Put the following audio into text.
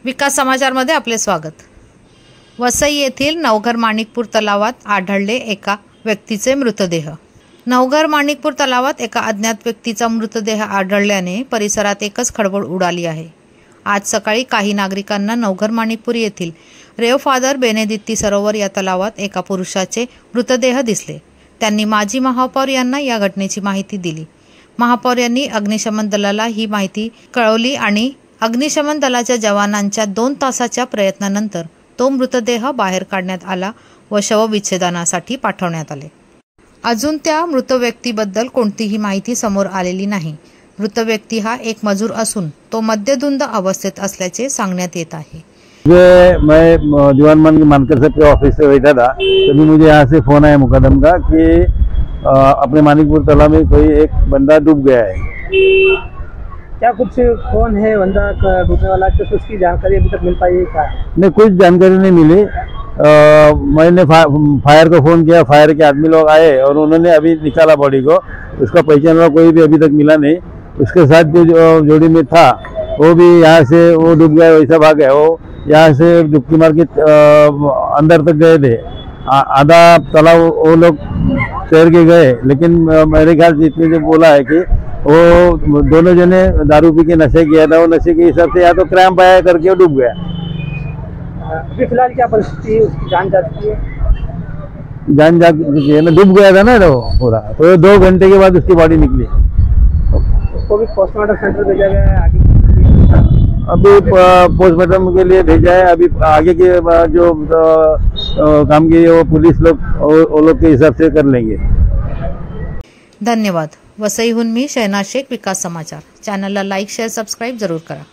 विकास समाचारमध्ये आपले स्वागत। वसई येथील नवघर माणिकपूर तलावात आढळले एका व्यक्तीचे मृतदेह। नवघर माणिकपूर तलावात एका अज्ञात व्यक्तीचा मृतदेह आढळल्याने परिसरात एकच खळबळ उडाली आहे। आज सकाळी काही नागरिकांना नवघर माणिकपूर येथील रेव फादर बेनेदित्ती सरोवर या तलावात एका पुरुषाचे मृतदेह दिसले। त्यांनी माजी महापौर यांना या घटनेची माहिती दिली। महापौर यांनी अग्निशमन दलाला ही माहिती कळवली आणि अग्निशमन दलाच्या जवानांच्या 2 तासाच्या प्रयत्नानंतर तो मृतदेह बाहेर काढण्यात आला व शवविच्छेदनासाठी पाठवण्यात आले। अजून त्या मृत व्यक्तीबद्दल कोणतीही माहिती समोर आलेली नाही। मृत व्यक्ती हा एक मजूर असून तो मद्यधुंद अवस्थेत असल्याचे सांगण्यात येत आहे। मैं दीवान मानकर साहब के ऑफिस से बैठा था, तभी मुझे यहाँ से फोन आया मुकदम का कि अपने मानिकपुर तालाब में कोई एक बंदा डूब गया है। क्या कुछ कौन है बंदा डूबने वाला, कुछ उसकी जानकारी अभी तक मिल पाई है क्या? नहीं, कुछ जानकारी नहीं मिली। मैंने फायर को फ़ोन किया, फायर के आदमी लोग आए और उन्होंने अभी निकाला बॉडी को। उसका पहचान वाला कोई भी अभी तक मिला नहीं। उसके साथ जो जोड़ी में था वो भी यहाँ से वो डूब गया, वैसा भाग गया। वो यहाँ से डुबकी मार के अंदर तक गए थे। आधा तालाब वो लोग तैर के गए, लेकिन मेरे ख्याल से इतने जो बोला है कि वो दोनों जने दारू पी के नशे किया था। वो नशे के हिसाब से या तो क्रैम्प आया करके वो डूब गया। अभी फिलहाल क्या परिस्थिति है? उसकी जान जा चुकी है? जान जा चुकी है ना, डूब गया था ना तो पूरा। तो 2 घंटे के बाद उसकी बॉडी निकली। उसको भी पोस्टमार्टम सेंटर भेजा गया है। आगे अभी पोस्टमार्टम के लिए भेजा है। अभी आगे के जो काम की वो पुलिस लोग वो लोग के हिसाब से कर लेंगे। धन्यवाद। वसईहून मी शहनाज शेख, विकास समाचार। चॅनलला लाईक शेअर सबस्क्राइब जरूर करा।